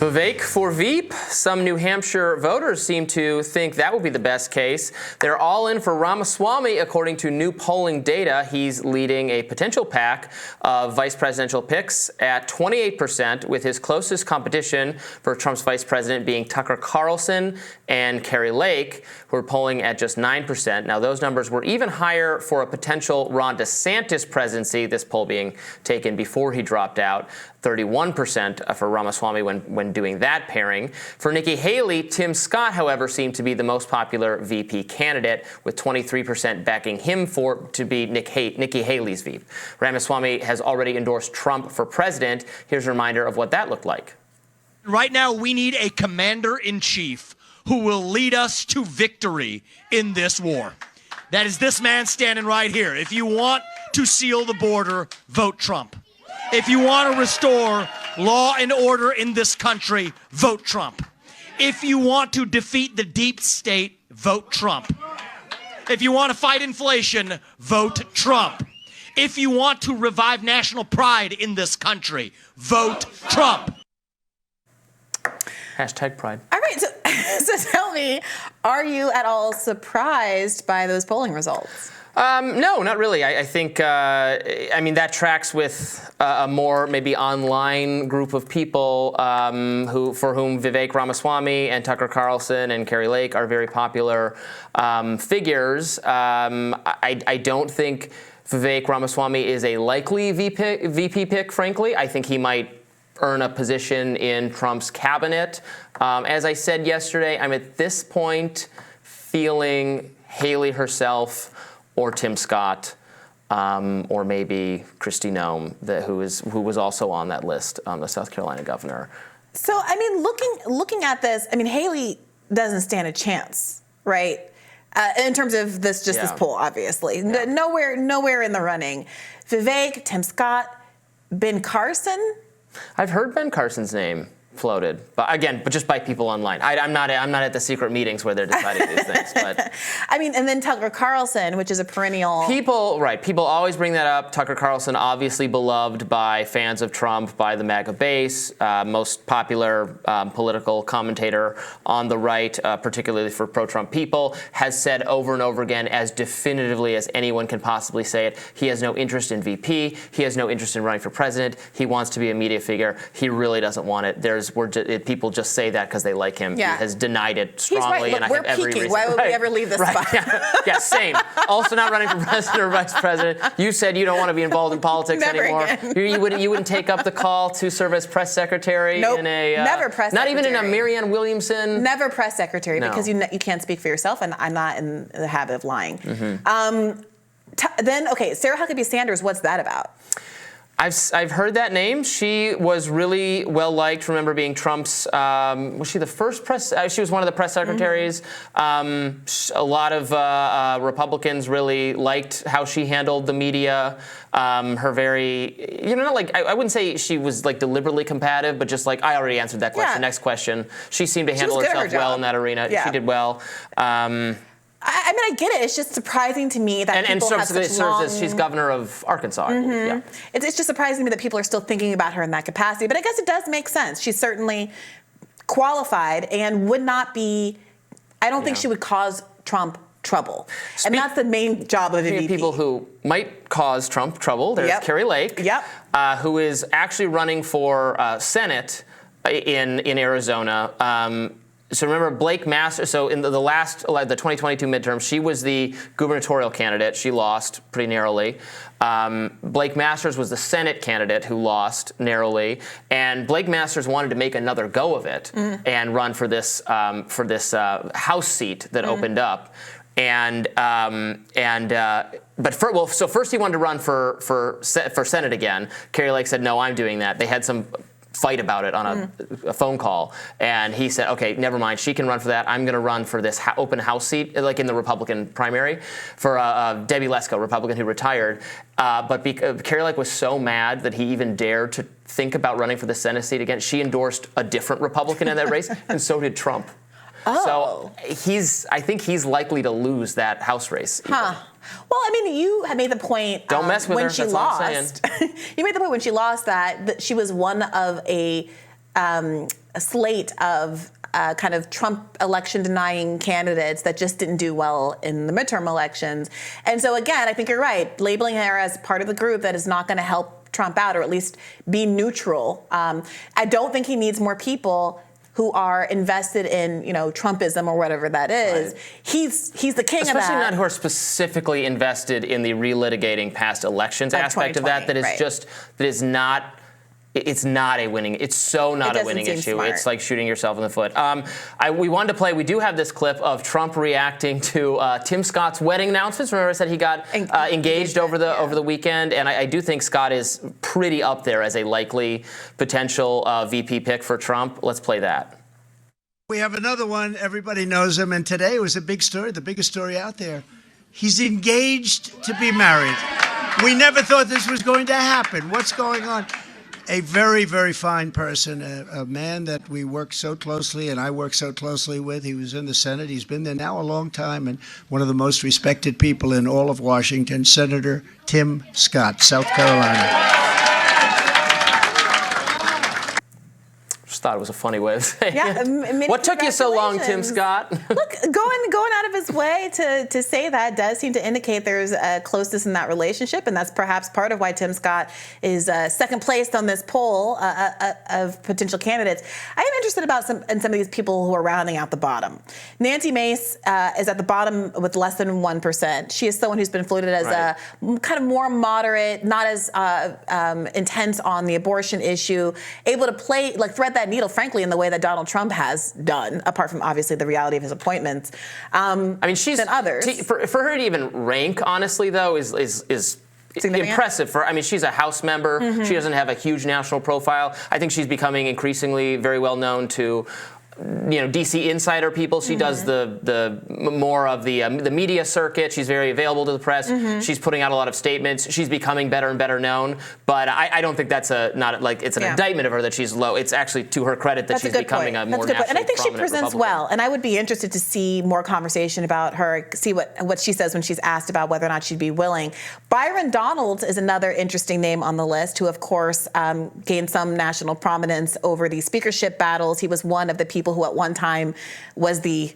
Vivek for Veep. Some New Hampshire voters seem to think that would be the best case. They're all in for Ramaswamy, according to new polling data. He's leading a potential pack of vice presidential picks at 28%, with his closest competition for Trump's vice president being Tucker Carlson and Kari Lake, who are polling at just 9%. Now, those numbers were even higher for a potential Ron DeSantis presidency, this poll being taken before he dropped out. 31% for Ramaswamy when doing that pairing. For Nikki Haley, Tim Scott, however, seemed to be the most popular VP candidate, with 23% backing him to be Nikki Haley's Veep. Ramaswamy has already endorsed Trump for president. Here's a reminder of what that looked like. Right now, we need a commander-in-chief who will lead us to victory in this war. That is this man standing right here. If you want to seal the border, vote Trump. If you want to restore law and order in this country, vote Trump. If you want to defeat the deep state, vote Trump. If you want to fight inflation, vote Trump. If you want to revive national pride in this country, vote Trump. Hashtag pride. All right, so tell me, are you at all surprised by those polling results? No, not really. I think, I mean, that tracks with a more maybe online group of people for whom Vivek Ramaswamy and Tucker Carlson and Kari Lake are very popular figures. I don't think Vivek Ramaswamy is a likely VP pick, frankly. I think he might earn a position in Trump's cabinet. As I said yesterday, I'm at this point feeling Haley herself or Tim Scott, or maybe Kristi Noem, who was also on that list, the South Carolina governor. So, I mean, looking at this, I mean, Haley doesn't stand a chance, right? In terms of this poll, obviously. Yeah. Nowhere in the running. Vivek, Tim Scott, Ben Carson. I've heard Ben Carson's name floated, but just by people online. I'm not at the secret meetings where they're deciding these things. But I mean, and then Tucker Carlson, which is a perennial. People always bring that up. Tucker Carlson, obviously beloved by fans of Trump, by the MAGA base, most popular political commentator on the right, particularly for pro-Trump people, has said over and over again, as definitively as anyone can possibly say it, he has no interest in VP. He has no interest in running for president. He wants to be a media figure. He really doesn't want it. People just say that because they like him. Yeah. He has denied it strongly. He's right. Look, and I we're have every peaking. reason. Why would we ever leave this spot? Yeah, same. Also not running for president or vice president. You said you don't want to be involved in politics anymore. You wouldn't take up the call to serve as press secretary. Nope. Never press not secretary. Even in a Marianne Williamson. Never press secretary, no. Because you can't speak for yourself, and I'm not in the habit of lying. Mm-hmm. Then, Sarah Huckabee Sanders, what's that about? I've heard that name. She was really well liked. Remember being Trump's, was she the first press? She was one of the press secretaries. Mm-hmm. A lot of Republicans really liked how she handled the media. Her very, I wouldn't say she was like deliberately combative, but just like, I already answered that question. Yeah. Next question. She seemed to handle herself well in that arena. Yeah. She did well. I mean, I get it. It's just surprising to me that people have such long... she's governor of Arkansas. Mm-hmm. Yeah. It's just surprising to me that people are still thinking about her in that capacity. But I guess it does make sense. She's certainly qualified and would not be... I don't think she would cause Trump trouble. And that's the main job of a VP. People who might cause Trump trouble, there's Kari Lake, who is actually running for Senate in Arizona. So remember Blake Masters, so in the 2022 midterm, she was the gubernatorial candidate. She lost pretty narrowly. Blake Masters was the Senate candidate who lost narrowly. And Blake Masters wanted to make another go of it and run for this House seat that opened up. So first he wanted to run for Senate again. Kari Lake said, no, I'm doing that. They had some fight about it on a phone call, and he said, okay, never mind, she can run for that. I'm going to run for this open House seat, like in the Republican primary, for Debbie Lesko, Republican who retired. But Kari Lake was so mad that he even dared to think about running for the Senate seat again. She endorsed a different Republican in that race, and so did Trump. Oh. So I think he's likely to lose that House race. Huh. Well, I mean, you had made the point Don't mess with when her. she That's lost. all I'm saying. You made the point when she lost that she was one of a a slate of kind of Trump election denying candidates that just didn't do well in the midterm elections. And so again, I think you're right, labeling her as part of the group that is not going to help Trump out, or at least be neutral. I don't think he needs more people who are invested in, Trumpism or whatever that is. Right. He's the king of that. Especially not who are specifically invested in the relitigating past elections aspect of that. That is just, that is not. It's not a winning. It's so not a winning issue. Smart. It's like shooting yourself in the foot. We wanted to play. We do have this clip of Trump reacting to Tim Scott's wedding announcements. Remember, I said he got engaged over the weekend, and I do think Scott is pretty up there as a likely potential VP pick for Trump. Let's play that. We have another one. Everybody knows him, and today was a big story, the biggest story out there. He's engaged to be married. We never thought this was going to happen. What's going on? A very, very fine person, a man that we work so closely and I work so closely with. He was in the Senate. He's been there now a long time, and one of the most respected people in all of Washington, Senator Tim Scott, South Carolina. Just thought it was a funny way of saying it. Yeah, what took you so long, Tim Scott? Look, going out of his way to say that does seem to indicate there's a closeness in that relationship, and that's perhaps part of why Tim Scott is second placed on this poll of potential candidates. I am interested about some of these people who are rounding out the bottom. Nancy Mace is at the bottom with less than 1%. She is someone who's been floated as a kind of more moderate, not as intense on the abortion issue, able to thread that needle, frankly, in the way that Donald Trump has done, apart from obviously the reality of his appointments. She's than others. For her to even rank, honestly, though, is impressive. She's a House member. Mm-hmm. She doesn't have a huge national profile. I think she's becoming increasingly very well known to DC insider people. She does the more of the media circuit. She's very available to the press. Mm-hmm. She's putting out a lot of statements. She's becoming better and better known. But I don't think that's it's an indictment of her that she's low. It's actually to her credit that she's becoming a more nationally And I think she presents Republican. well. And I would be interested to see more conversation about her, see what she says when she's asked about whether or not she'd be willing. Byron Donalds is another interesting name on the list, who of course gained some national prominence over the speakership battles. He was one of the people who at one time was the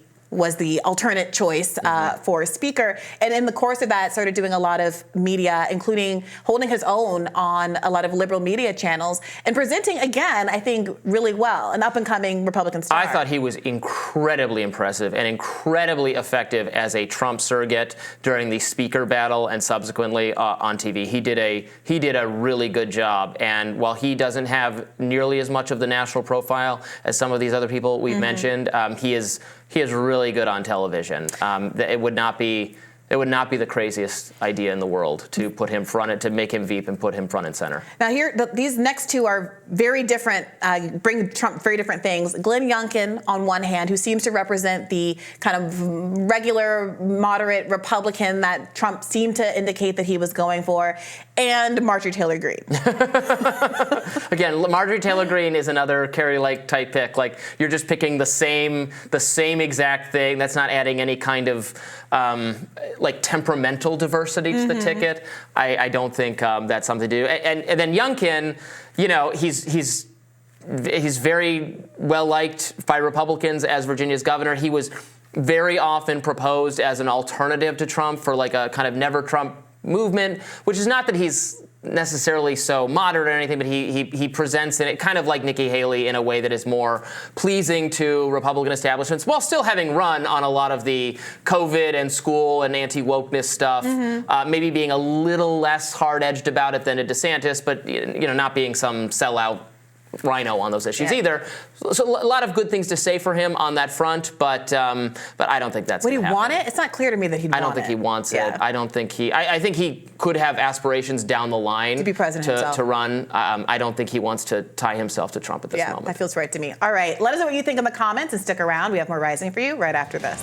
alternate choice for speaker. And in the course of that, started doing a lot of media, including holding his own on a lot of liberal media channels and presenting, again, I think, really well, an up-and-coming Republican star. I thought he was incredibly impressive and incredibly effective as a Trump surrogate during the speaker battle and subsequently on TV. He did a really good job. And while he doesn't have nearly as much of the national profile as some of these other people we've mentioned, he is really good on television. It would not be the craziest idea in the world to put him to make him Veep and put him front and center. Now these next two are very different, bring Trump very different things. Glenn Youngkin, on one hand, who seems to represent the kind of regular, moderate Republican that Trump seemed to indicate that he was going for, and Marjorie Taylor Greene. Again, Marjorie Taylor Greene is another Kari Lake type pick. Like, you're just picking the same exact thing. That's not adding any kind of temperamental diversity to the ticket. I don't think that's something to do. And then Youngkin, he's very well liked by Republicans as Virginia's governor. He was very often proposed as an alternative to Trump for like a kind of never Trump movement, which is not that he's necessarily so moderate or anything, but he presents it kind of like Nikki Haley in a way that is more pleasing to Republican establishments, while still having run on a lot of the COVID and school and anti-wokeness stuff, maybe being a little less hard-edged about it than a DeSantis, but not being some sellout rhino on those issues either. So a lot of good things to say for him on that front, but I don't think that's Would he happen. want it? It's not clear to me that he'd want it. I don't think he wants it. I don't think I think he could have aspirations down the line to be president himself. To run. I don't think he wants to tie himself to Trump at this moment. That feels right to me. All right, let us know what you think in the comments and stick around. We have more Rising for you right after this.